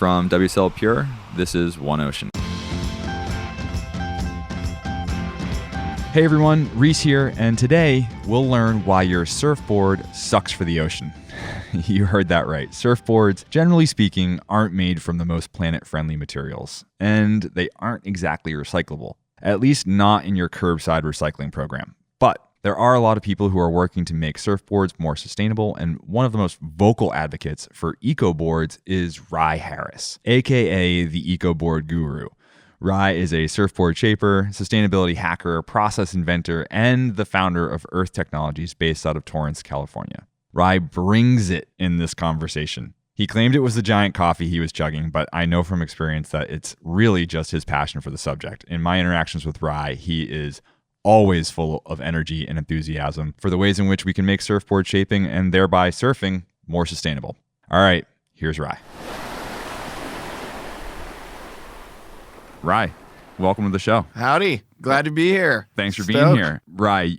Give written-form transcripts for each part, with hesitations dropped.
from WSL Pure. This is One Ocean. Hey everyone, Reese here, and today we'll learn why your surfboard sucks for the ocean. You heard that right. Surfboards, generally speaking, aren't made from the most planet-friendly materials, and they aren't exactly recyclable, at least not in your curbside recycling program. But there are a lot of people who are working to make surfboards more sustainable, and one of the most vocal advocates for Ecoboards is Rye Harris, aka the Ecoboard guru. Rye is a surfboard shaper, sustainability hacker, process inventor, and the founder of Earth Technologies based out of Torrance, California. Rye brings it in this conversation. He claimed it was the giant coffee he was chugging, but I know from experience that it's really just his passion for the subject. In my interactions with Rye, he is always full of energy and enthusiasm for the ways in which we can make surfboard shaping and thereby surfing more sustainable. All right, here's Rye. Rye, welcome to the show. Howdy. Glad to be here. Thanks for being here. Rye,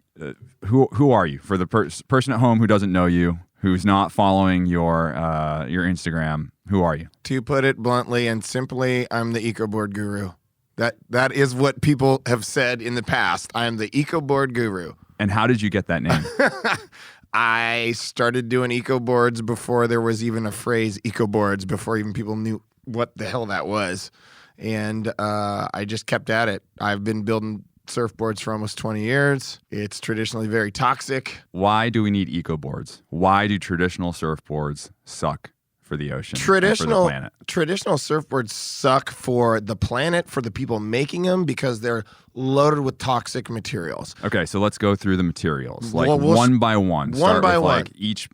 who are you? For the person at home who doesn't know you, who's not following your Instagram, who are you? To put it bluntly and simply, I'm the Ecoboard guru. That is what people have said in the past. I'm the Ecoboard guru. And how did you get that name? I started doing Ecoboards before there was even a phrase Ecoboards, before even people knew what the hell that was. And I just kept at it. I've been building surfboards for almost 20 years. It's traditionally very toxic. Why do we need Ecoboards? Why do traditional surfboards suck for the ocean and for the planet? Traditional surfboards suck for the planet, for the people making them, because they're loaded with toxic materials. Okay, so let's go through the materials, like one by one. One by one. Like each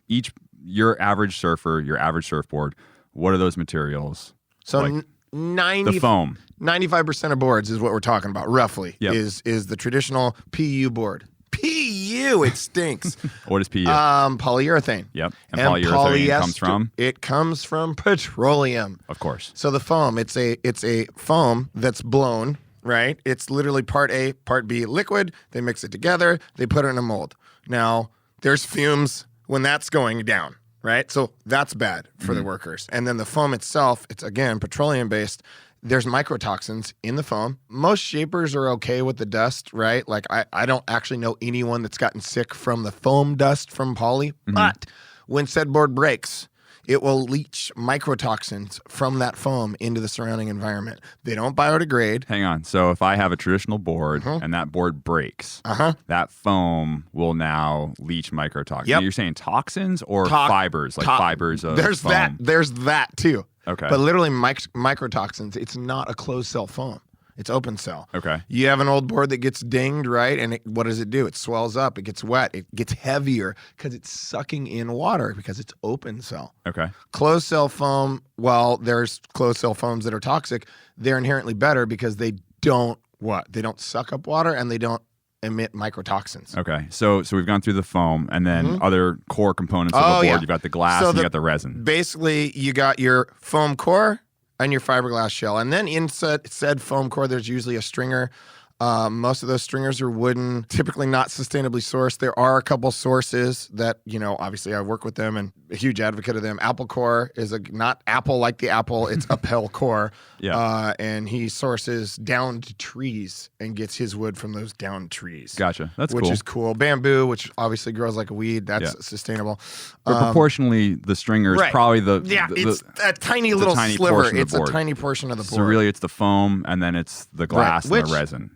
your average surfer, your average surfboard. What are those materials? So like, the foam. 95% of boards is what we're talking about, roughly, is the traditional PU board. PU, it stinks. What is PU? Polyurethane. Yep. And polyurethane comes from? It comes from petroleum. Of course. So the foam, it's a foam that's blown, right? It's literally part A, part B liquid. They mix it together. They put it in a mold. Now, there's fumes when that's going down. Right? So that's bad for the workers. And then the foam itself, it's again petroleum-based. There's microtoxins in the foam. Most shapers are okay with the dust, right? Like I don't actually know anyone that's gotten sick from the foam dust from poly. But when said board breaks, it will leach microtoxins from that foam into the surrounding environment. They don't biodegrade. Hang on. So if I have a traditional board and that board breaks, that foam will now leach microtoxins. Yep. You're saying toxins or fibers, like fibers of There's foam? There's that too. Okay. But literally microtoxins, it's not a closed cell foam. It's open cell. Okay. You have an old board that gets dinged, right? And what does it do? It swells up. It gets wet. It gets heavier because it's sucking in water because it's open cell. Okay. Closed cell foam, well, there's closed cell foams that are toxic. They're inherently better because they don't what? They don't suck up water and they don't emit microtoxins. Okay. So we've gone through the foam and then other core components of the board. Yeah. You've got the glass and you got the resin. Basically, you got your foam core and your fiberglass shell. And then in said foam core, there's usually a stringer. Most of those stringers are wooden, typically not sustainably sourced. There are a couple sources that, obviously I work with them and a huge advocate of them. Apple Core is not apple like the apple, it's Appel Core. Yeah. And he sources downed trees and gets his wood from those downed trees. Gotcha. That's cool. Which is cool. Bamboo, which obviously grows like a weed, that's sustainable. But proportionally, the stringer is probably it's a tiny little sliver. It's a tiny portion of the board. So really it's the foam and then it's the glass and the resin.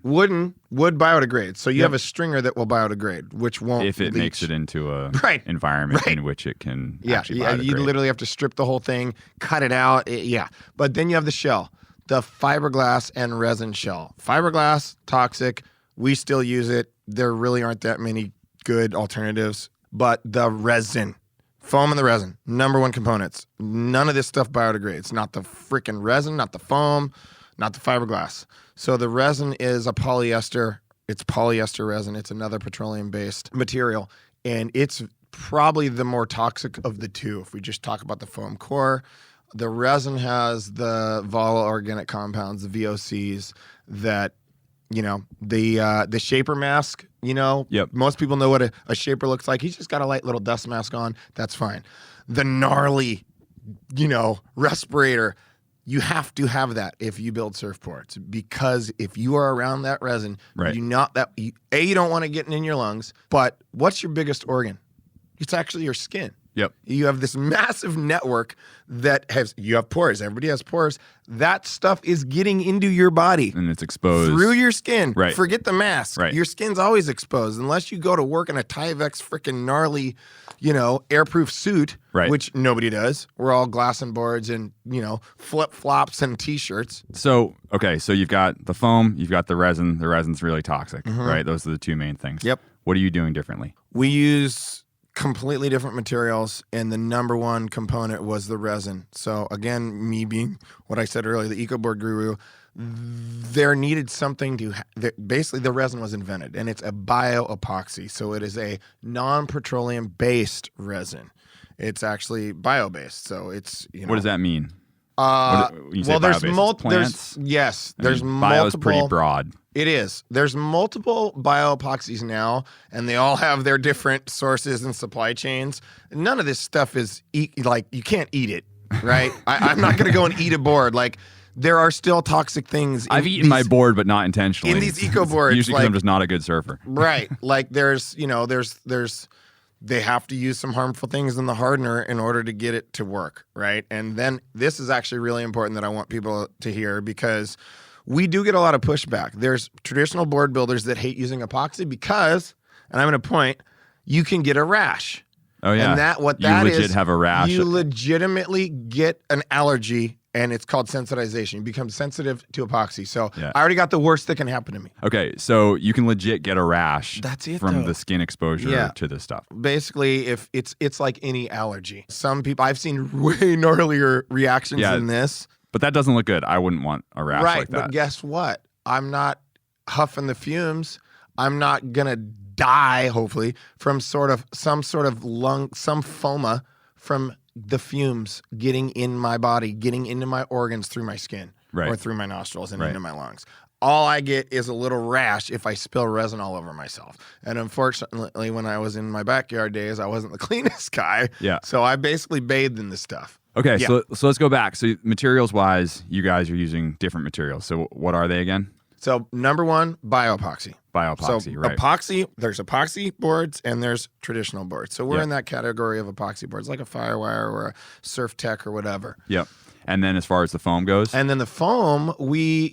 Would biodegrade. So you have a stringer that will biodegrade, which won't if it leach. Makes it into a environment in which it can actually biodegrade. You literally have to strip the whole thing, cut it out. But then you have the shell, the fiberglass and resin shell. Fiberglass, toxic. We still use it. There really aren't that many good alternatives. But the resin, foam and the resin, number one components. None of this stuff biodegrades. Not the freaking resin, not the foam, not the fiberglass. So the resin is a polyester. It's polyester resin. It's another petroleum-based material. And it's probably the more toxic of the two. If we just talk about the foam core, the resin has the volatile organic compounds, the VOCs, that, the shaper mask, most people know what a shaper looks like. He's just got a light little dust mask on. That's fine. The gnarly, respirator, You have to have that if you build surfboards, because if you are around that resin, Right. you don't want to get in your lungs. But what's your biggest organ? It's actually your skin. Yep. You have this massive network you have pores. Everybody has pores. That stuff is getting into your body. And it's exposed. Through your skin. Right. Forget the mask. Right. Your skin's always exposed unless you go to work in a Tyvek freaking gnarly, airproof suit, Right. which nobody does. We're all glass and boards and, flip-flops and T-shirts. So, okay, so you've got the foam, you've got the resin. The resin's really toxic, right? Those are the two main things. Yep. What are you doing differently? We use completely different materials, and the number one component was the resin. So again, me being what I said earlier, the Ecoboard guru, there needed something basically the resin was invented, and it's a bio-epoxy. So it is a non-petroleum based resin. It's actually bio-based. So it's, What does that mean? When you say well, there's bio-based, multiple. plants? There's bio is multiple. pretty broad. It is. There's multiple bio-epoxies now, and they all have their different sources and supply chains. None of this stuff is you can't eat it, right? I'm not going to go and eat a board. Like, there are still toxic things. I've eaten my board, but not intentionally. in these Ecoboards. Usually because I'm just not a good surfer. Right. Like there's they have to use some harmful things in the hardener in order to get it to work, right? And then this is actually really important that I want people to hear, because we do get a lot of pushback. There's traditional board builders that hate using epoxy because, and I'm going to point, you can get a rash. Oh, yeah. And that You legit have a rash. You legitimately get an allergy, and it's called sensitization. You become sensitive to epoxy. So Yeah. I already got the worst that can happen to me. Okay, so you can legit get a rash That's it, from though. the skin exposure Yeah. to this stuff. Basically, if it's like any allergy. Some people, I've seen way gnarlier reactions Yeah. than this. But that doesn't look good. I wouldn't want a rash Right, like that. but guess what? I'm not huffing the fumes. I'm not gonna die, hopefully, from some sort of some foma from the fumes getting in my body, getting into my organs through my skin Right. or through my nostrils and Right. into my lungs. All I get is a little rash if I spill resin all over myself. And unfortunately, when I was in my backyard days, I wasn't the cleanest guy. Yeah. So I basically bathed in this stuff. Okay, Yeah. so let's go back. So materials-wise, you guys are using different materials. So what are they again? So number one, bio-epoxy. Bioepoxy, So right. epoxy, there's epoxy boards and there's traditional boards. So we're Yeah. in that category of epoxy boards, like a Firewire or a Surf Tech or whatever. Yep. And then as far as the foam goes? And then the foam, we,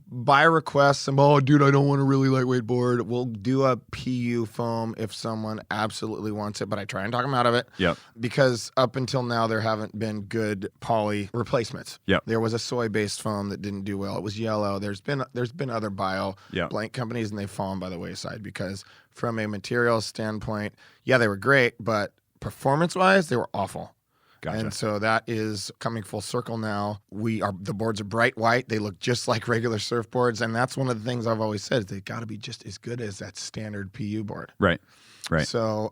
by request, dude, I don't want a really lightweight board. We'll do a PU foam if someone absolutely wants it, but I try and talk them out of it. Yep. Because up until now, there haven't been good poly replacements. Yep. There was a soy-based foam that didn't do well. It was yellow. There's been other Yep. blank companies, and they've fallen by the wayside because from a materials standpoint, yeah, they were great, but performance-wise, they were awful. Gotcha. And so that is coming full circle now. The boards are bright white. They look just like regular surfboards. And that's one of the things I've always said, is they got to be just as good as that standard PU board. Right. Right. So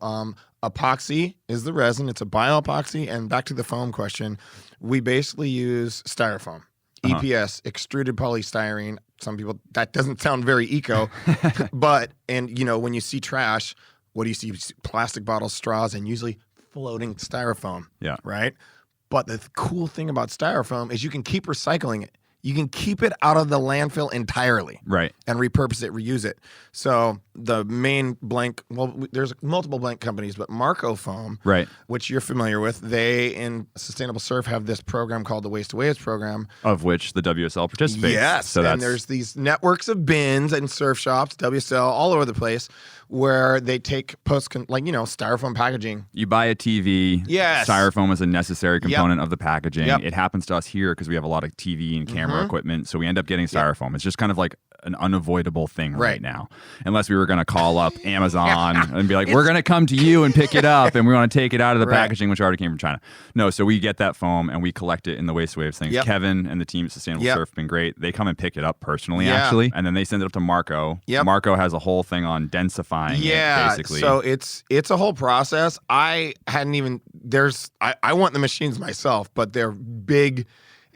epoxy is the resin. It's a bio-epoxy. And back to the foam question, we basically use styrofoam. EPS, extruded polystyrene. Some people, that doesn't sound very eco. But, when you see trash, what do you see? You see plastic bottles, straws, and usually floating styrofoam. Yeah. Right? But the cool thing about styrofoam is you can keep recycling it. You can keep it out of the landfill entirely. Right. And repurpose it, reuse it. So the main blank, there's multiple blank companies, but Marco Foam, Right. which you're familiar with, they in Sustainable Surf have this program called the Waste to Waves program. Of which the WSL participates. Yes. So and there's these networks of bins and surf shops, WSL, all over the place, where they take styrofoam packaging. You buy a TV. Yes. Styrofoam is a necessary component of the packaging. Yep. It happens to us here because we have a lot of TV and camera equipment, so we end up getting styrofoam. It's just kind of like an unavoidable thing right now. Unless we were going to call up Amazon and be like, we're going to come to you and pick it up, and we want to take it out of the packaging, which already came from China. No, so we get that foam and we collect it in the Waste Waves thing. Yep. Kevin and the team at Sustainable Surf have been great. They come and pick it up personally, Yeah. actually, and then they send it up to Marco. Yep. Marco has a whole thing on densifying it, basically. So it's a whole process. I hadn't even I want the machines myself, but they're big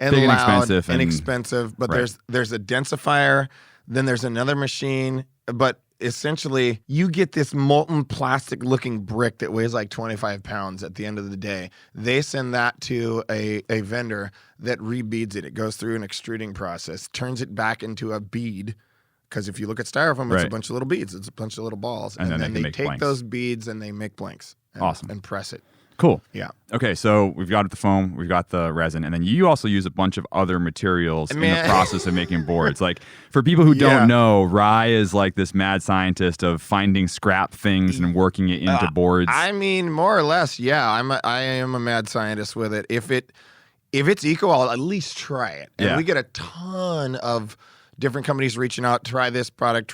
and Big and loud expensive and expensive. But Right. there's a densifier, then there's another machine. But essentially you get this molten plastic looking brick that weighs like 25 pounds at the end of the day. They send that to a vendor that rebeads it. It goes through an extruding process, turns it back into a bead. Because if you look at styrofoam, it's a bunch of little beads. It's a bunch of little balls. And then they take blanks. Those beads and they make blanks. Awesome. And press it. Cool. Yeah. Okay, so we've got the foam, we've got the resin, and then you also use a bunch of other materials in the process of making boards. Like, for people who don't know, Rye is like this mad scientist of finding scrap things and working it into boards. I mean, more or less, yeah. I am a mad scientist with it. If it's eco, I'll at least try it. And we get a ton of different companies reaching out, try this product.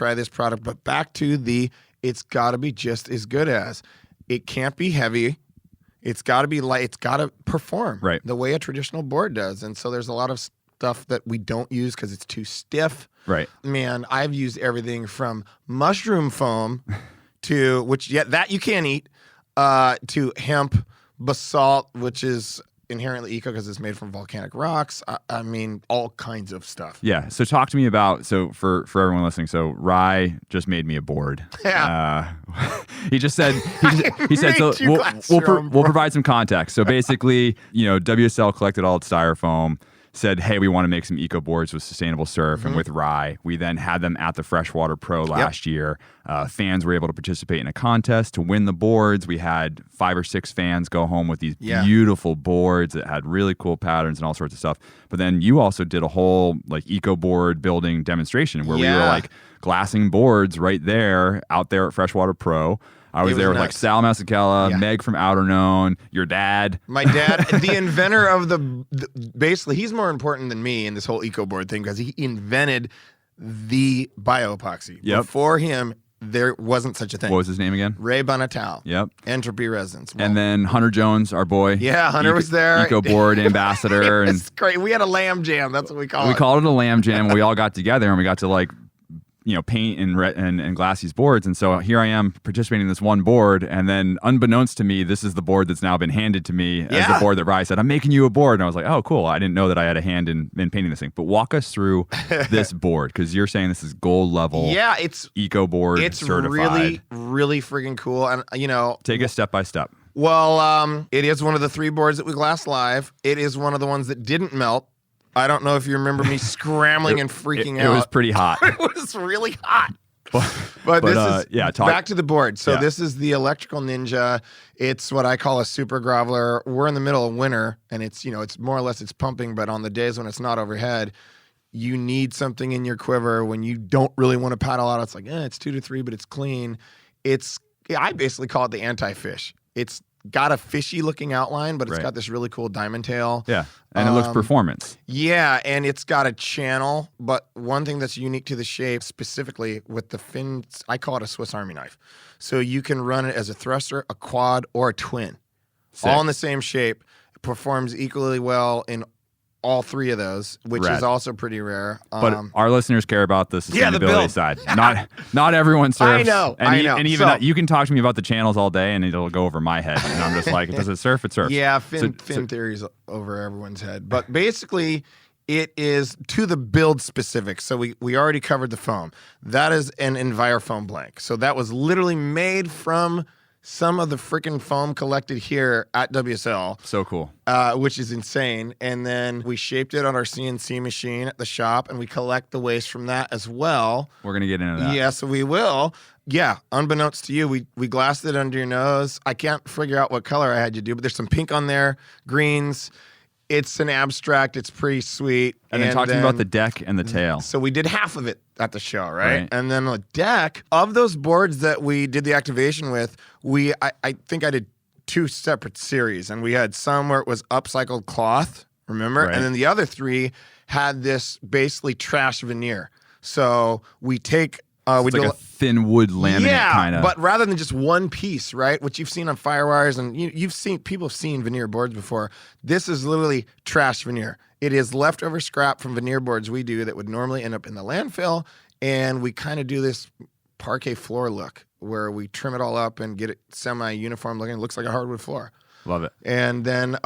But back to it's got to be just as good as. It can't be heavy. It's got to be light. It's got to perform the way a traditional board does. And so there's a lot of stuff that we don't use because it's too stiff. Right. Man, I've used everything from mushroom foam to, that you can't eat, to hemp, basalt, which is inherently eco because it's made from volcanic rocks. I mean, all kinds of stuff. Yeah. So talk to me about, for everyone listening, so Rye just made me a board. Yeah. He just said, he said, so we'll provide some context. So basically, WSL collected all its styrofoam, said, hey, we want to make some eco boards with sustainable surf and with Rye. We then had them at the Freshwater Pro last year. Fans were able to participate in a contest to win the boards. We had 5 or 6 fans go home with these beautiful boards that had really cool patterns and all sorts of stuff. But then you also did a whole like eco board building demonstration where we were like glassing boards right there out there at Freshwater Pro. I was there with like Sal Masekela, Meg from Outerknown, your dad. My dad, the inventor of basically, he's more important than me in this whole Ecoboard thing because he invented the bioepoxy. Before him, there wasn't such a thing. What was his name again? Ray Bonatal. Yep. Entropy Resins. Well, and then Hunter Jones, our boy. Yeah, Hunter was there. Ecoboard ambassador. It's great. We had a lamb jam. That's what we called it. We called it a lamb jam. We all got together and we got to like paint and glass these boards. And so here I am participating in this one board. And then unbeknownst to me, this is the board that's now been handed to me as the board that Rye said, I'm making you a board. And I was like, oh, cool. I didn't know that I had a hand in painting this thing. But walk us through this board because you're saying this is gold level. Yeah, it's Ecoboard certified. Really, really freaking cool. And, take us step by step. Well, it is one of the 3 boards that we glassed live. It is one of the ones that didn't melt. I don't know if you remember me scrambling and freaking out. It was pretty hot. It was really hot. But this is back to the board. So this is the Electrical Ninja. It's what I call a super groveler. We're in the middle of winter, and it's it's more or less it's pumping. But on the days when it's not overhead, you need something in your quiver when you don't really want to paddle out. It's like it's 2 to 3, but it's clean. I basically call it the anti-fish. It's got a fishy looking outline, but it's got this really cool diamond tail. Yeah. And it looks performance. Yeah, and it's got a channel, but one thing that's unique to the shape, specifically with the fins, I call it a Swiss Army knife. So you can run it as a thruster, a quad, or a twin. Sick. All in the same shape. It performs equally well in all 3 of those, which is also pretty rare. But our listeners care about the sustainability side. Not everyone surfs. I know. And even you can talk to me about the channels all day, and it'll go over my head. And I'm just like, does it surf? It surfs. Yeah, fin theory's over everyone's head. But basically, it is to the build specific. So we already covered the foam. That is an Envirofoam blank. So that was literally made from some of the freaking foam collected here at WSL. So cool. Which is insane. And then we shaped it on our CNC machine at the shop, and we collect the waste from that as well. We're going to get into that. Yes, we will. Yeah, unbeknownst to you, we glassed it under your nose. I can't figure out what color I had you do, but there's some pink on there, greens. It's an abstract. It's pretty sweet. And then talking about the deck and the tail. So we did half of it at the show, right? And then the deck, of those boards that we did the activation with, I think I did 2 separate series. And we had some where it was upcycled cloth, remember? And then the other 3 had this basically trash veneer. So we take... we do like a thin wood laminate kind of. But rather than just one piece, right? Which you've seen on Firewires, and people have seen veneer boards before. This is literally trash veneer. It is leftover scrap from veneer boards we do that would normally end up in the landfill, and we kind of do this parquet floor look where we trim it all up and get it semi-uniform looking. It looks like a hardwood floor. Love it. And then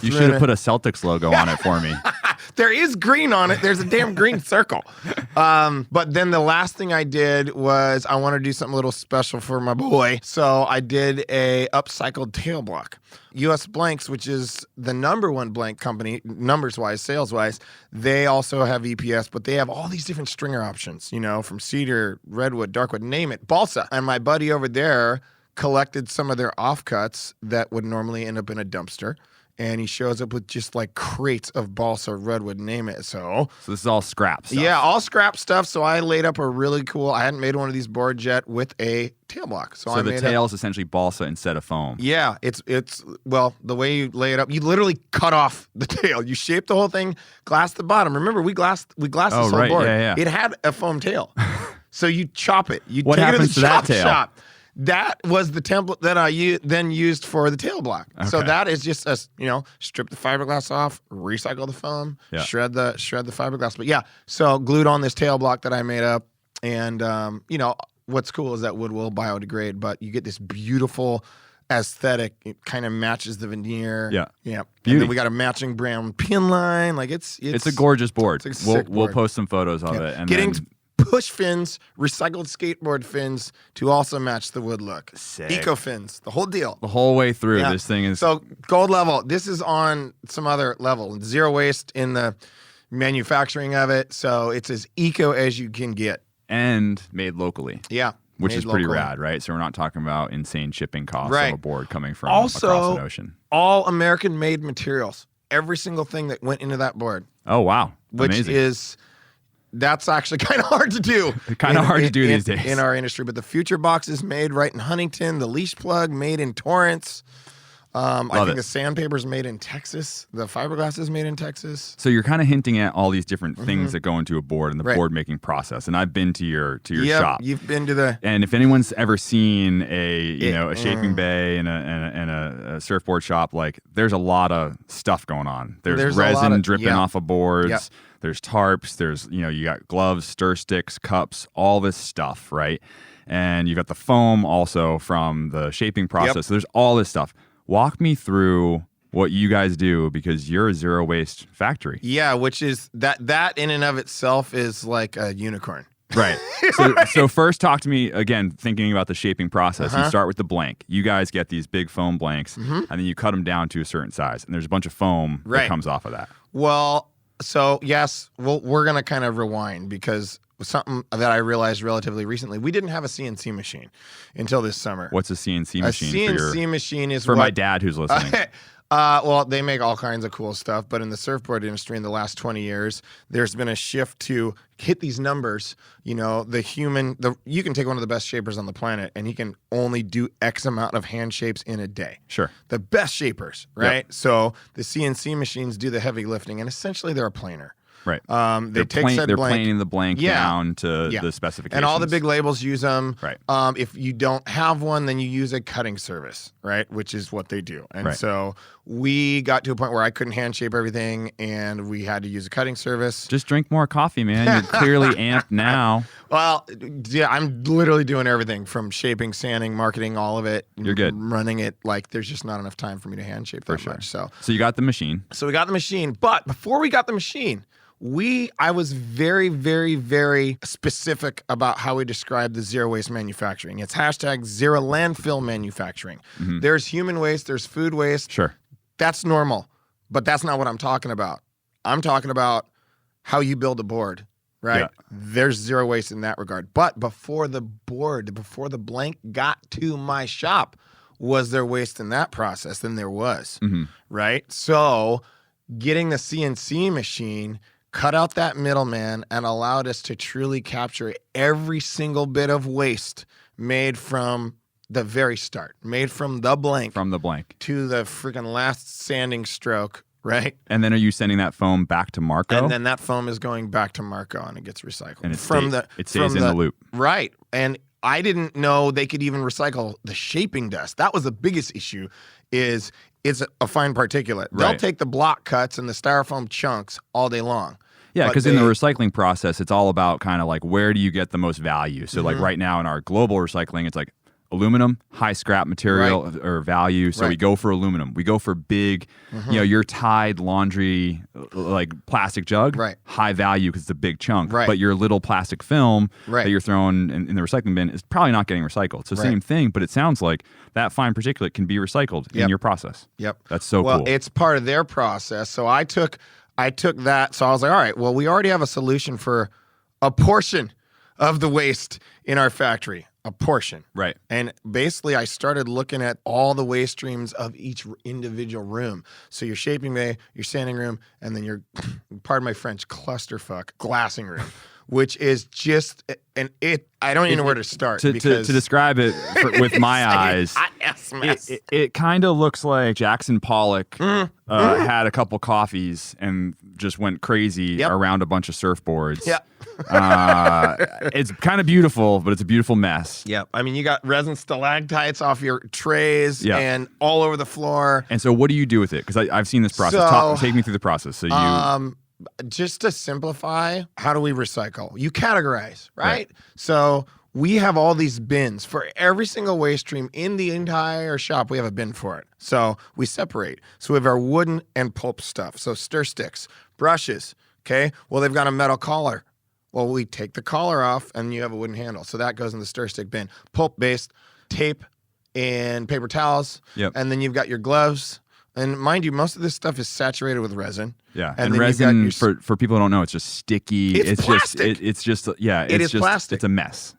you should have put a Celtics logo on it for me. There is green on it. There's a damn green circle. But then the last thing I did was I wanted to do something a little special for my boy. So I did a upcycled tail block. US Blanks, which is the #1 blank company, numbers-wise, sales-wise, they also have EPS, but they have all these different stringer options, you know, from cedar, redwood, darkwood, name it, balsa. And my buddy over there collected some of their offcuts that would normally end up in a dumpster. And he shows up with just like crates of balsa, redwood, name it. So this is all scrap stuff. Yeah, all scrap stuff. So I laid up a really cool, I hadn't made one of these boards yet, with a tail block. So I the made tail is essentially balsa instead of foam. Yeah, it's well, the way you lay it up, you literally cut off the tail. You shape the whole thing, glass the bottom. Remember, we glassed this whole board. Yeah. It had a foam tail. So you chop it. You what take happens it to to the that tail? shop. That was the template that I then used for the tail block. Okay. So that is just strip the fiberglass off, recycle the foam, shred the fiberglass. But yeah, so glued on this tail block that I made up, and what's cool is that wood will biodegrade, but you get this beautiful aesthetic. It kind of matches the veneer. Yeah. Beauty. And then we got a matching brown pin line. Like it's a gorgeous board. It's a sick We'll board. post some photos of it. And Getting then push fins, recycled skateboard fins to also match the wood look. Sick. Eco fins, the whole deal. the whole way through, Yeah. this thing is So gold level. This is on some other level. Zero waste in the manufacturing of it. So it's as eco as you can get. and made locally. Yeah. Which made is pretty locally. rad, right? So we're not talking about insane shipping costs Right. of a board coming from Also, across an ocean. all American made materials. Every single thing that went into that board. Oh, wow. Which Amazing. that's actually kind of hard to do. Kind of hard to do in- these days. in our industry. But the Future Box is made right in Huntington. The Leash Plug made in Torrance. I think the sandpaper's made in Texas. The fiberglass is made in Texas. So you're kind of hinting at all these different things that go into a board and the Right. board making process. And I've been to your Yep, shop. you've been to the And if anyone's ever seen a shaping bay and a surfboard shop, like there's a lot of stuff going on. There's a lot resin of- dripping yeah. off of boards. Yep. There's tarps. There's you got gloves, stir sticks, cups, all this stuff, right? And you got the foam also from the shaping process. Yep. So there's all this stuff. Walk me through what you guys do, because you're a zero waste factory. Yeah, which is that in and of itself is like a unicorn. Right. So first talk to me, again, thinking about the shaping process. You start with the blank. You guys get these big foam blanks, and then you cut them down to a certain size. And there's a bunch of foam that Right. comes off of that. Well, so yes, we're going to kind of rewind, because something that I realized relatively recently, we didn't have a CNC machine until this summer. What's a CNC A machine CNC machine is for what, my dad who's listening? Well, they make all kinds of cool stuff, but in the surfboard industry in the last 20 years, there's been a shift to hit these numbers. You know, you can take one of the best shapers on the planet, and he can only do X amount of hand shapes in a day. Sure. The best shapers, right? So the CNC machines do the heavy lifting, and essentially they're a planer. Right. They take said they're blank. planing the blank Yeah. down to Yeah. the specifications. And all the big labels use them. Right. If you don't have one, then you use a cutting service, right? Which is what they do. And Right. so we got to a point where I couldn't hand shape everything, and we had to use a cutting service. Just drink more coffee, man. You're clearly amped now. Well, yeah, I'm literally doing everything from shaping, sanding, marketing, all of it. You're good. Running it. Like, there's just not enough time for me to hand shape that much. So you got the machine. we got the machine. But before we got the machine, I was very, very, very specific about how we describe the zero waste manufacturing. It's hashtag zero landfill manufacturing. There's human waste, there's food waste. Sure. That's normal, but that's not what I'm talking about. I'm talking about how you build a board, right? Yeah. There's zero waste in that regard. But before the blank got to my shop, was there waste in that process? Then there was, right? So getting the CNC machine cut out that middleman and allowed us to truly capture every single bit of waste made from the very start, made from the blank From the blank. to the freaking last sanding stroke, right? And then are you sending that foam back to Marco? And then that foam is going back to Marco and it gets recycled. And it stays in the loop. Right. And I didn't know they could even recycle the shaping dust. That was the biggest issue, is it's a fine particulate. They'll Right. take the block cuts and the styrofoam chunks all day long. Yeah, But because in the they- recycling process, it's all about kind of like, where do you get the most value? So like right now in our global recycling, it's like, aluminum, high scrap material or value. So we go for aluminum. We go for big, your Tide laundry like plastic jug, high value because it's a big chunk. But your little plastic film that you're throwing in the recycling bin is probably not getting recycled. It's the same thing, but it sounds like that fine particulate can be recycled in your process. That's so cool. Well, it's part of their process. So I took that. So I was like, all right, well, we already have a solution for a portion of the waste in our factory. A portion. Right. And basically I started looking at all the waste streams of each individual room. So your shaping bay, your sanding room, and then your, pardon my French, clusterfuck glassing room, which is just, I don't even know where to start. To describe it with my eyes, it kind of looks like Jackson Pollock had a couple coffees and just went crazy around a bunch of surfboards. It's kind of beautiful, but it's a beautiful mess. I mean, you got resin stalactites off your trays and all over the floor. And so what do you do with it? Because I've seen this process. Take me through the process. So you... just to simplify, how do we recycle? You categorize, right? So we have all these bins for every single waste stream in the entire shop. We have a bin for it. So we separate. So we have our wooden and pulp stuff. So stir sticks, brushes, okay? Well, they've got a metal collar. Well, we take the collar off and you have a wooden handle. So that goes in the stir stick bin. Pulp-based, tape, and paper towels. And then you've got your gloves. And mind you, most of this stuff is saturated with resin. And resin, for people who don't know, it's just sticky. It's plastic. It's just plastic. It's a mess.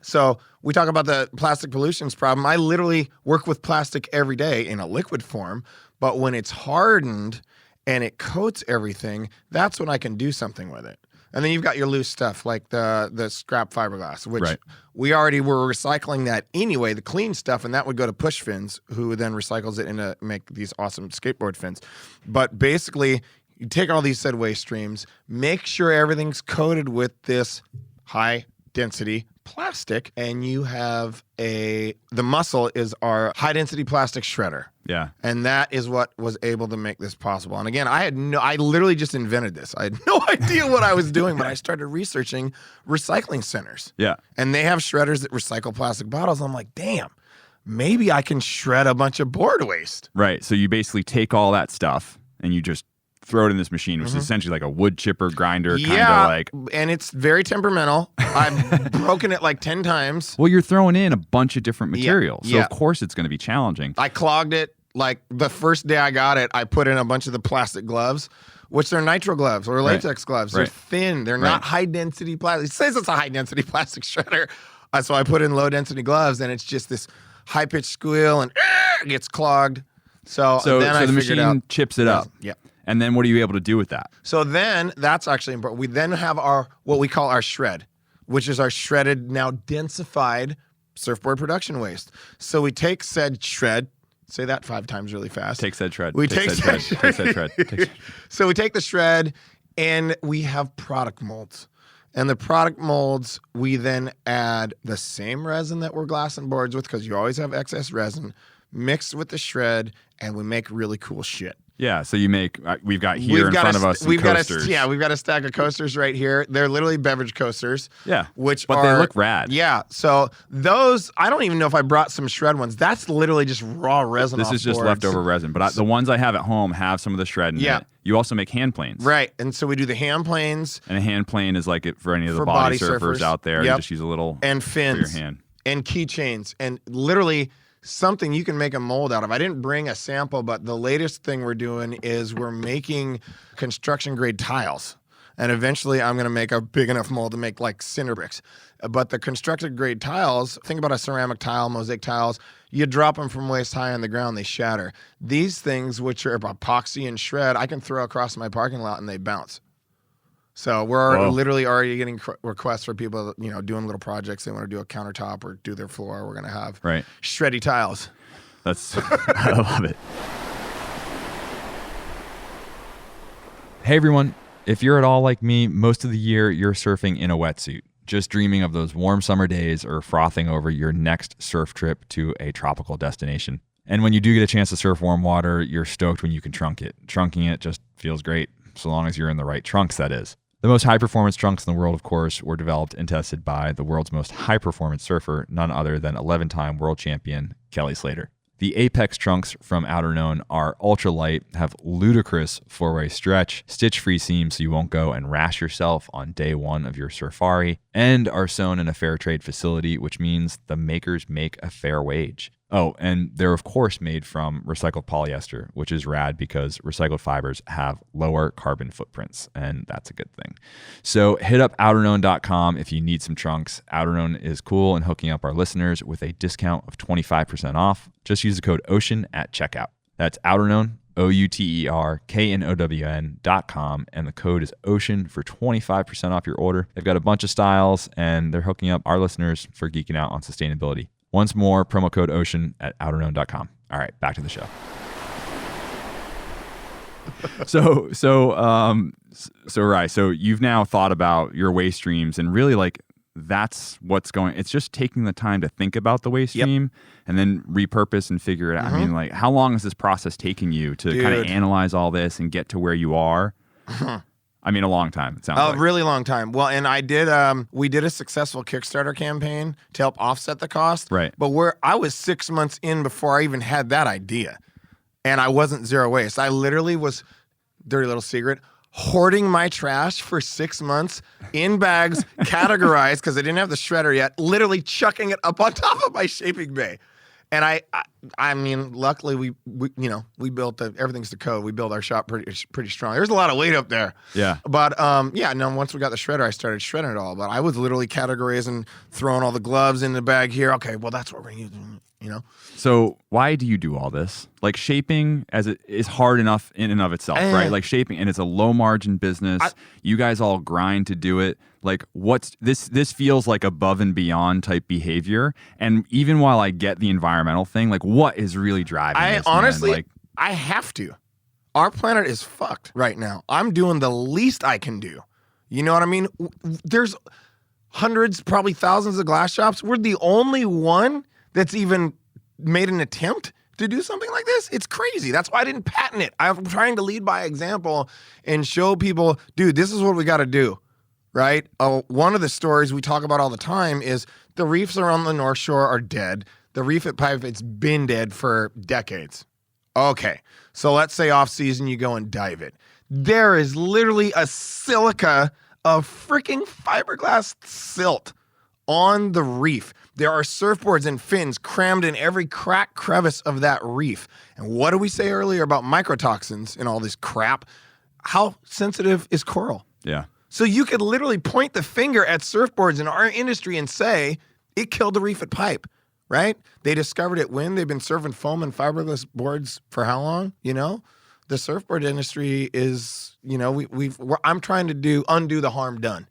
So we talk about the plastic pollutions problem. I literally work with plastic every day in a liquid form. But when it's hardened and it coats everything, that's when I can do something with it. And then you've got your loose stuff like the scrap fiberglass, which we already were recycling that anyway, the clean stuff, and that would go to Push Fins, who then recycles it into make these awesome skateboard fins. But basically, you take all these said waste streams, make sure everything's coated with this high density plastic, and you have the muscle is our high density plastic shredder. And that is what was able to make this possible. And again, I literally just invented this. I had no idea what I was doing, but I started researching recycling centers. And they have shredders that recycle plastic bottles. I'm like, damn, maybe I can shred a bunch of board waste. So you basically take all that stuff and you just throw it in this machine, which is essentially like a wood chipper grinder, kind of like. And it's very temperamental. I've broken it like 10 times. Well, you're throwing in a bunch of different materials, so of course it's going to be challenging. I clogged it. Like the first day I got it, I put in a bunch of the plastic gloves, which are nitro gloves or latex gloves. They're thin. They're not high density plastic. It says it's a high density plastic shredder. So I put in low density gloves, and it's just this high pitched squeal, and it gets clogged. So then the machine chips it up. And then what are you able to do with that? So then that's actually important. We then have what we call our shred, which is our shredded, now densified surfboard production waste. So we take said shred, say that 5 times really fast. Take said shred. Take said shred. So we take the shred and we have product molds. And the product molds, we then add the same resin that we're glassing boards with, because you always have excess resin, mixed with the shred, and we make really cool shit. So you make, we've got here in front of us some coasters. We've got a stack of coasters right here. They're literally beverage coasters. But they look rad. So those, I don't even know if I brought some shred ones. That's literally just raw resin. This is just boards. Leftover resin. But the ones I have at home have some of the shred in it. You also make hand planes. And so we do the hand planes. And a hand plane is like it for any of the body surfers out there. You just use a little and fins for your hand. And keychains. And literally something you can make a mold out of. I didn't bring a sample, but the latest thing we're doing is we're making construction grade tiles. And eventually I'm going to make a big enough mold to make like cinder bricks. But the constructed grade tiles, think about a ceramic tile, mosaic tiles, you drop them from waist high on the ground, they shatter. These things, which are epoxy and shred, I can throw across my parking lot and they bounce. So we're literally already getting requests for people, doing little projects. They want to do a countertop or do their floor. We're going to have Shreddy tiles. I love it. Hey everyone, if you're at all like me, most of the year you're surfing in a wetsuit, just dreaming of those warm summer days or frothing over your next surf trip to a tropical destination. And when you do get a chance to surf warm water, you're stoked when you can trunk it. Trunking it just feels great, so long as you're in the right trunks, that is. The most high-performance trunks in the world, of course, were developed and tested by the world's most high-performance surfer, none other than 11-time world champion Kelly Slater. The Apex trunks from Outerknown are ultra-light, have ludicrous four-way stretch, stitch-free seams so you won't go and rash yourself on day one of your safari, and are sewn in a fair trade facility, which means the makers make a fair wage. Oh, and they're of course made from recycled polyester, which is rad because recycled fibers have lower carbon footprints, and that's a good thing. So hit up outerknown.com if you need some trunks. Outerknown is cool and hooking up our listeners with a discount of 25% off. Just use the code OCEAN at checkout. That's Outerknown, OUTERKNOWN.com, and the code is OCEAN for 25% off your order. They've got a bunch of styles, and they're hooking up our listeners for geeking out on sustainability. Once more, promo code OCEAN at outerknown.com. All right, back to the show. So you've now thought about your waste streams, and really like that's what's going. It's just taking the time to think about the waste stream and then repurpose and figure it out. I mean, like, how long is this process taking you to kind of analyze all this and get to where you are? I mean, a long time, it sounds like. A really long time. Well, and we did a successful Kickstarter campaign to help offset the cost. Right. But I was 6 months in before I even had that idea. And I wasn't zero waste. I literally was, dirty little secret, hoarding my trash for 6 months in bags, categorized, because I didn't have the shredder yet, literally chucking it up on top of my shaping bay. And I mean, luckily we built everything's to code. We built our shop pretty strong. There's a lot of weight up there. Yeah. But once we got the shredder, I started shredding it all. But I was literally categorizing, throwing all the gloves in the bag here. Okay, well that's what we're gonna use. So why do you do all this? Like, shaping as it is hard enough in and of itself, right? Like shaping, and it's a low margin business. You guys all grind to do it. Like, what's this feels like above and beyond type behavior. And even while I get the environmental thing, like, what is really driving this, honestly, man? Like, I have to. Our planet is fucked right now. I'm doing the least I can do. You know what I mean? There's hundreds, probably thousands of glass shops. We're the only one that's even made an attempt to do something like this. It's crazy. That's why I didn't patent it. I'm trying to lead by example and show people, dude, this is what we got to do, right? One of the stories we talk about all the time is the reefs around the North Shore are dead. The reef at Pipe, it's been dead for decades. Okay, so let's say off season you go and dive it. There is literally a silica of freaking fiberglass silt on the reef. There are surfboards and fins crammed in every crack crevice of that reef. And what did we say earlier about mycotoxins and all this crap? How sensitive is coral? yeah. So you could literally point the finger at surfboards in our industry and say, it killed the reef at Pipe, right? They discovered it when? They've been surfing foam and fiberglass boards for how long? The surfboard industry is, I'm trying to undo the harm done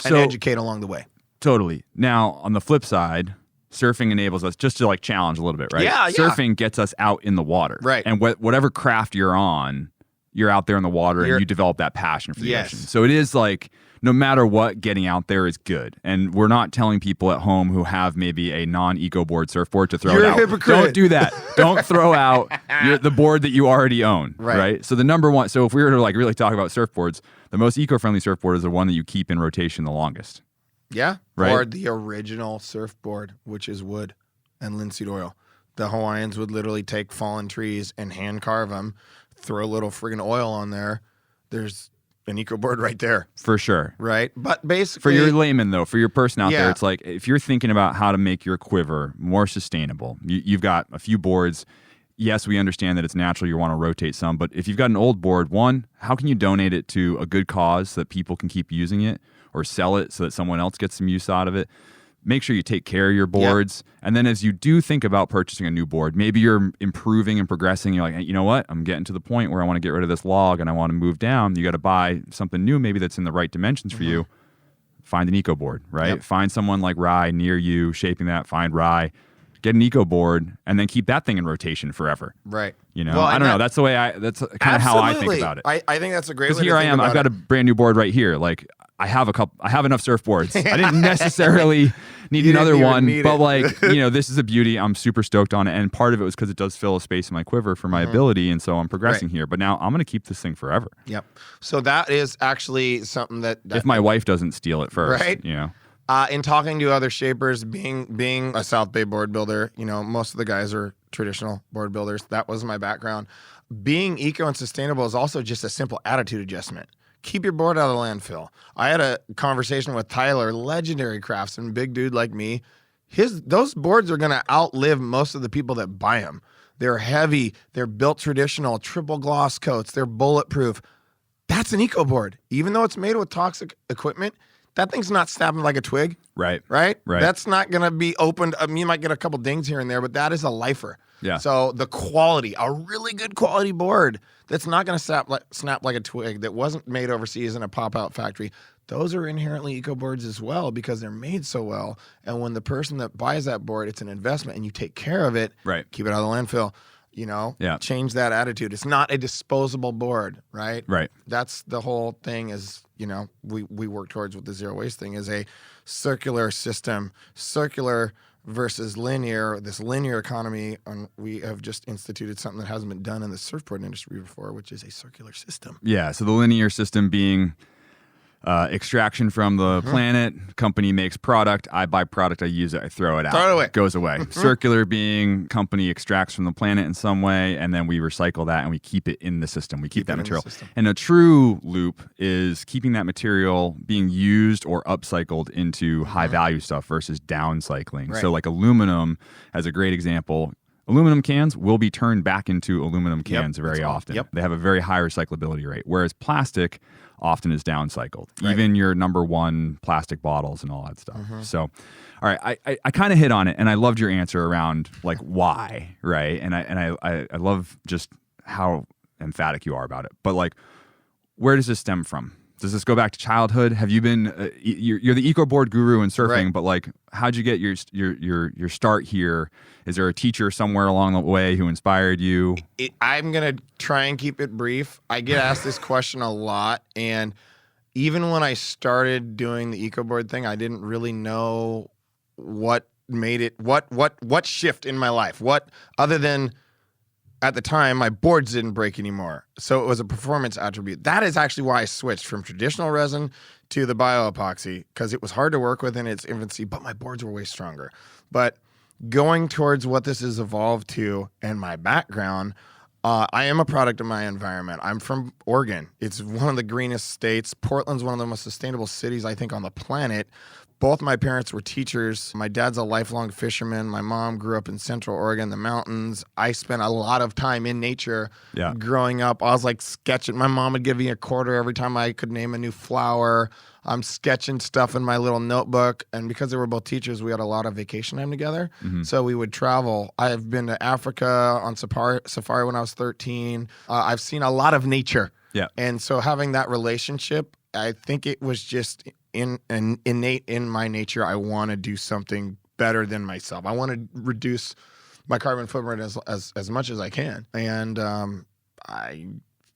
and educate along the way. Totally. Now, on the flip side, surfing enables us just to like challenge a little bit, right? Yeah. Surfing gets us out in the water. Right. And whatever craft you're on, you're out there in the water and you develop that passion for the ocean. So it is like, no matter what, getting out there is good. And we're not telling people at home who have maybe a non-Ecoboard surfboard to throw it out. Hypocrite. Don't do that. Don't throw out the board that you already own, right? So the number one, so if we were to like really talk about surfboards, the most eco-friendly surfboard is the one that you keep in rotation the longest. Yeah. Right. Or the original surfboard, which is wood and linseed oil. The Hawaiians would literally take fallen trees and hand carve them, throw a little friggin' oil on there. There's an Ecoboard right there. For sure. Right? But basically... For your layman, though, for your person out there, it's like, if you're thinking about how to make your quiver more sustainable, you've got a few boards. Yes, we understand that it's natural. You want to rotate some. But if you've got an old board, one, how can you donate it to a good cause so that people can keep using it, or sell it so that someone else gets some use out of it? Make sure you take care of your boards. Yep. And then as you do think about purchasing a new board, maybe you're improving and progressing. You're like, hey, you know what? I'm getting to the point where I want to get rid of this log and I want to move down. You got to buy something new, maybe that's in the right dimensions for you. Find an Ecoboard, right? Yep. Find someone like Rye near you, shaping that. Find Rye. Get an Ecoboard and then keep that thing in rotation forever. Right. Well, I don't know. That's the way that's kind of how I think about it. I think that's a great way to think about it. Because here I am. I've got a brand new board right here. Like, I have enough surfboards. I didn't need You another didn't even one. need But it. like, this is a beauty. I'm super stoked on it. And part of it was because it does fill a space in my quiver for my ability. And so I'm progressing here. But now I'm going to keep this thing forever. Yep. So that is actually something that If my wife doesn't steal it first. Right. In talking to other shapers, being a South Bay board builder, most of the guys are traditional board builders. That was my background. Being eco and sustainable is also just a simple attitude adjustment. Keep your board out of the landfill. I had a conversation with Tyler, legendary craftsman, big dude like me. Those boards are going to outlive most of the people that buy them. They're heavy. They're built traditional, triple gloss coats. They're bulletproof. That's an Ecoboard. Even though it's made with toxic equipment, that thing's not snapping like a twig. Right. That's not going to be opened. I mean, you might get a couple dings here and there, but that is a lifer. Yeah. So the quality, a really good quality board that's not going to snap like a twig, that wasn't made overseas in a pop-out factory, those are inherently Ecoboards as well because they're made so well. And when the person that buys that board, it's an investment and you take care of it, Right. keep it out of the landfill, change that attitude. It's not a disposable board, right? Right. That's the whole thing is, we work towards with the zero waste thing is a circular system, circular versus linear, this linear economy. We have just instituted something that hasn't been done in the surfboard industry before, which is a circular system. Yeah. So the linear system being extraction from the planet, company makes product, I buy product, I use it, I throw it out. Throw it away. Goes away. Circular being company extracts from the planet in some way, and then we recycle that and we keep it in the system. We keep that material. And a true loop is keeping that material being used or upcycled into high value stuff versus downcycling. Right. So like aluminum as a great example. Aluminum cans will be turned back into aluminum cans very often. Yep. They have a very high recyclability rate, whereas plastic often is downcycled. Right. Even your number one plastic bottles and all that stuff. So, all right, I kind of hit on it, and I loved your answer around like why, right? And I love just how emphatic you are about it. But like, where does this stem from? Does this go back to childhood? Have you been you're the Ecoboard guru in surfing, Right. but like, how'd you get your start here? Is there a teacher somewhere along the way who inspired you? I'm going to try and keep it brief. I get asked this question a lot, and even when I started doing the Ecoboard thing, I didn't really know what made it what shift in my life. What other than at the time, my boards didn't break anymore. So it was a performance attribute. That is actually why I switched from traditional resin to the bio-epoxy, because it was hard to work with in its infancy, but my boards were way stronger. But going towards what this has evolved to and my background, I am a product of my environment. I'm from Oregon. It's one of the greenest states. Portland's one of the most sustainable cities, I think, on the planet. Both my parents were teachers. My dad's a lifelong fisherman. My mom grew up in Central Oregon, the mountains. I spent a lot of time in nature growing up. I was like sketching. My mom would give me a quarter every time I could name a new flower. I'm sketching stuff in my little notebook. And because they were both teachers, we had a lot of vacation time together. So we would travel. I've been to Africa on safari when I was 13. I've seen a lot of nature. Yeah. And so having that relationship, I think it was just innate in my nature. I want to do something better than myself. I want to reduce my carbon footprint as much as I can. And I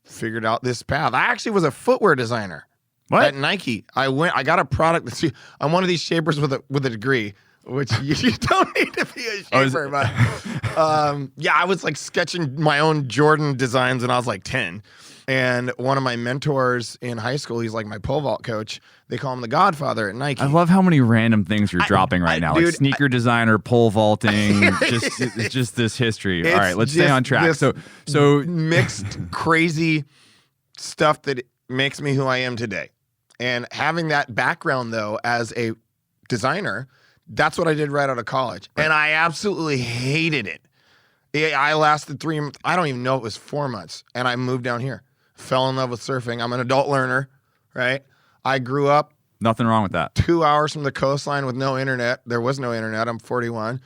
figured out this path. I actually was a footwear designer at Nike. I got a product that's, I'm one of these shapers with a degree, which you don't need to be a shaper. But I was like sketching my own Jordan designs when I was like 10. And one of my mentors in high school, he's like my pole vault coach. They call him the Godfather at Nike. I love how many random things you're dropping right now. Dude, like sneaker designer, pole vaulting, it's just this history. All right, let's stay on track. So mixed crazy stuff that makes me who I am today. And having that background though as a designer, that's what I did right out of college. And I absolutely hated it. I lasted 3 months. I don't even know, it was 4 months. And I moved down here. Fell in love with surfing. I'm an adult learner, right? I grew up nothing wrong with that. 2 hours from the coastline with no internet. There was no internet. I'm 41.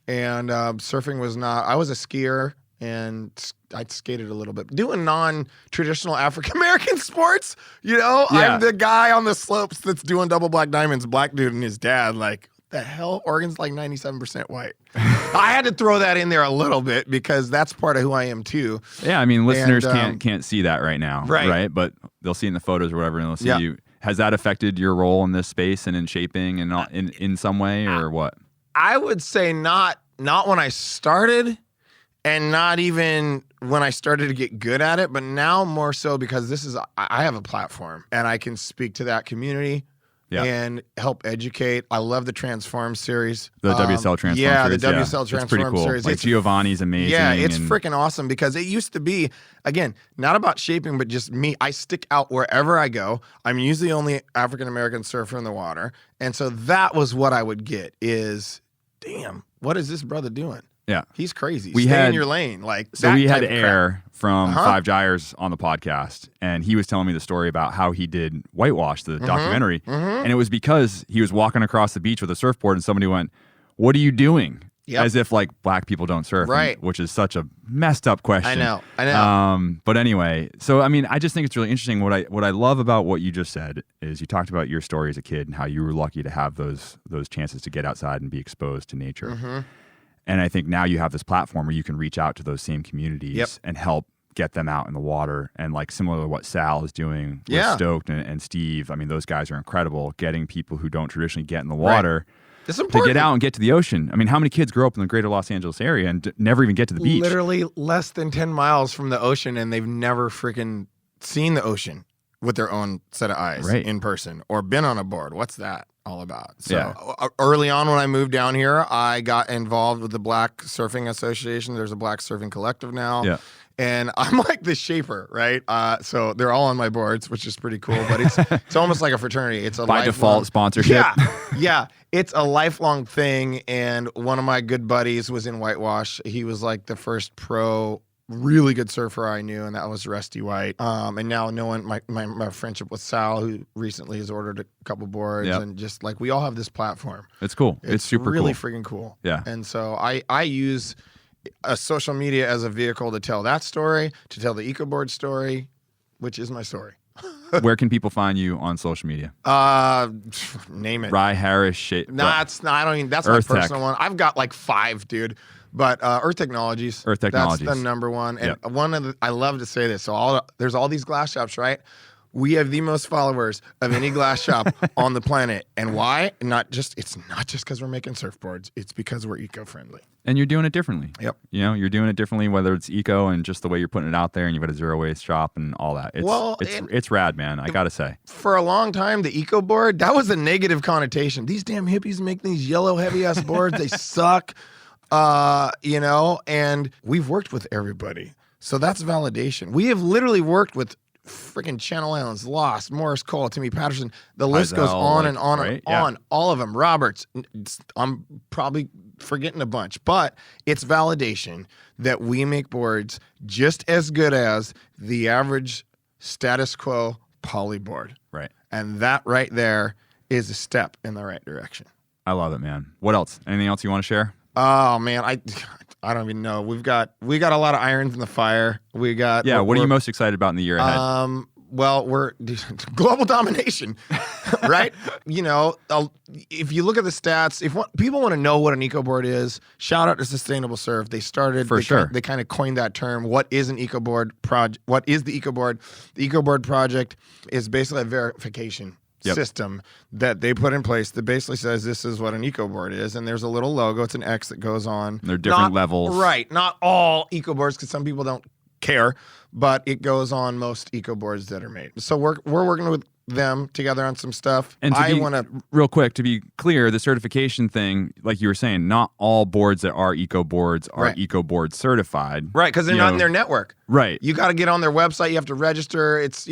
And surfing was not, I was a skier and I skated a little bit. Doing non-traditional African-American sports, I'm the guy on the slopes that's doing double black diamonds, black dude and his dad, like, the hell? Oregon's like 97% white. I had to throw that in there a little bit because that's part of who I am too. Yeah, I mean, listeners can't see that right now, right? But they'll see in the photos or whatever, and they'll see you. Has that affected your role in this space and in shaping and in some way, or what? I would say not when I started, and not even when I started to get good at it, but now more so because I have a platform and I can speak to that community and help educate. I love the Transform series. The WSL Transform series. The WSL Transform it's pretty cool. series. Like Giovanni's amazing. Yeah, it's freaking awesome because it used to be, again, not about shaping, but just me. I stick out wherever I go. I'm usually the only African-American surfer in the water. And so that was what I would get is, damn, what is this brother doing? Yeah. He's crazy. Stay in your lane. So we had Air from Five Gyres on the podcast, and he was telling me the story about how he did Whitewash, the documentary. And it was because he was walking across the beach with a surfboard and somebody went, "What are you doing?" As if like black people don't surf, right? Which is such a messed up question. I know. But anyway, so I mean, I just think it's really interesting. What I love about what you just said is you talked about your story as a kid and how you were lucky to have those chances to get outside and be exposed to nature. And I think now you have this platform where you can reach out to those same communities and help get them out in the water. And like similar to what Sal is doing with Stoked and Steve, I mean, those guys are incredible, getting people who don't traditionally get in the water to get out and get to the ocean. I mean, how many kids grow up in the greater Los Angeles area and never even get to the beach? Literally less than 10 miles from the ocean, and they've never freaking seen the ocean with their own set of eyes in person or been on a board. What's that all about? So early on when I moved down here, I got involved with the Black Surfing Association. There's a Black Surfing Collective now. Yeah. And I'm like the shaper, right? So they're all on my boards, which is pretty cool. But it's almost like a fraternity. It's a by default sponsorship. Yeah. It's a lifelong thing. And one of my good buddies was in Whitewash. He was like the first pro really good surfer I knew, and that was Rusty White. And now knowing my friendship with Sal, who recently has ordered a couple boards, and just like we all have this platform. It's cool. It's super really cool. freaking cool. Yeah. And so I use a social media as a vehicle to tell that story, to tell the Ecoboard story, which is my story. Where can people find you on social media? Name it. Rye Harris. Nah, it's not. I don't even. That's Earth my personal one. I've got like 5, dude. But Earth Technologies. That's the number one. And I love to say this. So there's all these glass shops, right? We have the most followers of any glass shop on the planet. And why? It's not just because we're making surfboards. It's because we're eco-friendly. And you're doing it differently. Yep. You know, you're doing it differently, whether it's eco and just the way you're putting it out there, and you've got a zero waste shop and all that. It's rad, man. I gotta say. For a long time, the Ecoboard, that was a negative connotation. These damn hippies make these yellow heavy ass boards. They suck. And we've worked with everybody. So that's validation. We have literally worked with freaking Channel Islands, Lost, Morris Cole, Timmy Patterson. The list goes on and on and on. All of them. Roberts. I'm probably forgetting a bunch, but it's validation that we make boards just as good as the average status quo poly board. Right. And that right there is a step in the right direction. I love it, man. What else? Anything else you want to share? Oh man, I don't even know. We got a lot of irons in the fire. What are you most excited about in the year ahead? Well, we're global domination, right? If you look at the stats, people want to know what an Ecoboard is, shout out to Sustainable Surf. They kind of coined that term. What is an Ecoboard project? What is the Ecoboard? The Ecoboard project is basically a verification system that they put in place that basically says this is what an Ecoboard is, and there's a little logo. It's an X that goes on. They're different levels, right? Not all Ecoboards, because some people don't care, but it goes on most Ecoboards that are made. So we're working with them together on some stuff. And real quick, to be clear, the certification thing, like you were saying, not all boards that are Ecoboards are Ecoboard certified. Right, because they're not in their network. Right. You got to get on their website. You have to register. It's.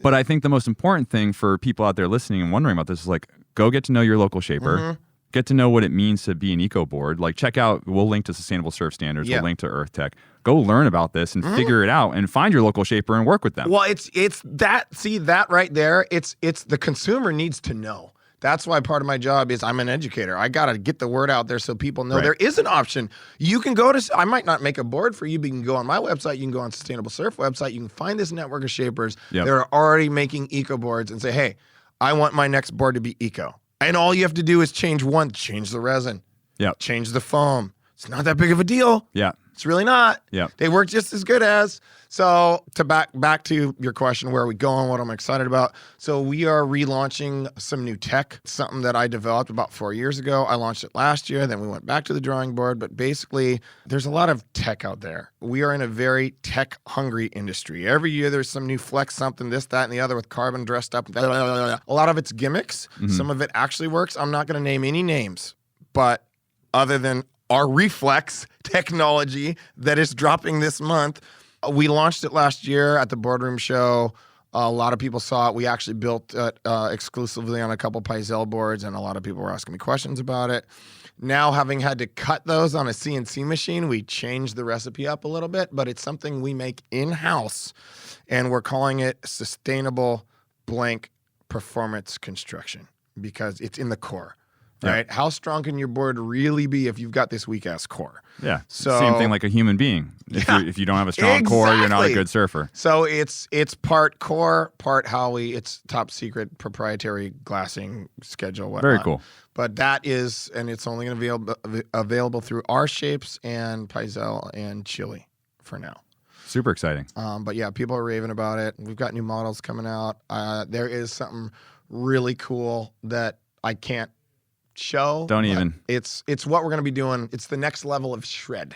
But I think the most important thing for people out there listening and wondering about this is like, go get to know your local shaper. Get to know what it means to be an Ecoboard. Like, check out, we'll link to Sustainable Surf Standards, we'll link to Earth Tech. Go learn about this and figure it out and find your local shaper and work with them. Well, it's that, see that right there, it's the consumer needs to know. That's why part of my job is I'm an educator. I got to get the word out there so people know there is an option. You can go to, I might not make a board for you, but you can go on my website, you can go on Sustainable Surf website, you can find this network of shapers that are already making Ecoboards and say, hey, I want my next board to be eco. And all you have to do is change the resin. Yeah. Change the foam. It's not that big of a deal. Yeah. It's really not. Yeah. They work just as good as. So to back to your question, where are we going, what I'm excited about. So we are relaunching some new tech, something that I developed about 4 years ago. I launched it last year, then we went back to the drawing board. But basically, there's a lot of tech out there. We are in a very tech-hungry industry. Every year there's some new flex, something, this, that, and the other with carbon dressed up. Blah, blah, blah, blah. A lot of it's gimmicks. Some of it actually works. I'm not going to name any names, but other than our Reflex technology that is dropping this month. We launched it last year at the boardroom show. A lot of people saw it. We actually built it exclusively on a couple Pyzel boards, and a lot of people were asking me questions about it. Now, having had to cut those on a CNC machine, we changed the recipe up a little bit, but it's something we make in-house, and we're calling it Sustainable Blank Performance Construction because it's in the core. Right? How strong can your board really be if you've got this weak ass core? Yeah. So same thing like a human being. If you don't have a strong core, you're not a good surfer. So it's part core, part Howie. It's top secret proprietary glassing schedule. Whatnot. Very cool. But that is, and it's only going to be available through our shapes and Pyzel and Chili for now. Super exciting. But yeah, people are raving about it. We've got new models coming out. There is something really cool that I can't show. Don't even. It's what we're going to be doing. It's the next level of shred.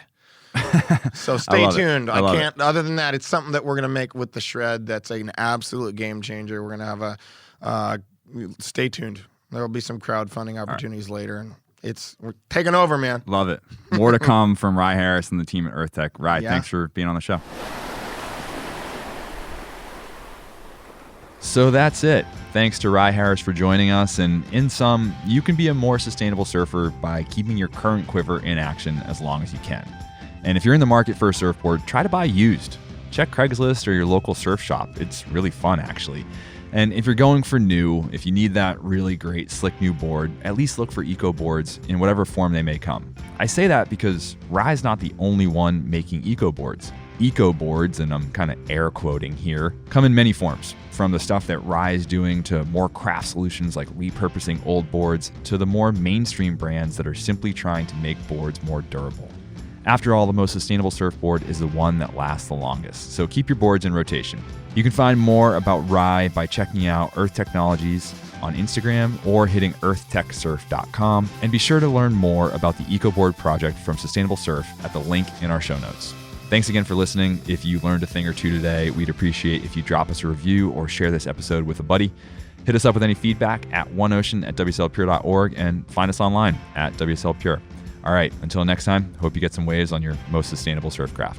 So stay tuned. I can't. Other than that, it's something that we're going to make with the shred. That's an absolute game changer. We're going to have stay tuned. There will be some crowdfunding opportunities later, and we're taking over, man. Love it. More to come from Rye Harris and the team at EarthTech. Rye, thanks for being on the show. So that's it. Thanks to Rye Harris for joining us. And in sum, you can be a more sustainable surfer by keeping your current quiver in action as long as you can. And if you're in the market for a surfboard, try to buy used. Check Craigslist or your local surf shop. It's really fun, actually. And if you're going for new, if you need that really great slick new board, at least look for Ecoboards in whatever form they may come. I say that because Rye's not the only one making Ecoboards. Ecoboards, and I'm kind of air quoting here, come in many forms, from the stuff that Rye is doing to more craft solutions like repurposing old boards to the more mainstream brands that are simply trying to make boards more durable. After all, the most sustainable surfboard is the one that lasts the longest, so keep your boards in rotation. You can find more about Rye by checking out Earth Technologies on Instagram or hitting earthtechsurf.com, and be sure to learn more about the Ecoboard project from Sustainable Surf at the link in our show notes. Thanks again for listening. If you learned a thing or two today, we'd appreciate if you drop us a review or share this episode with a buddy. Hit us up with any feedback at oneocean@wslpure.org and find us online at WSL Pure. All right, until next time, hope you get some waves on your most sustainable surfcraft.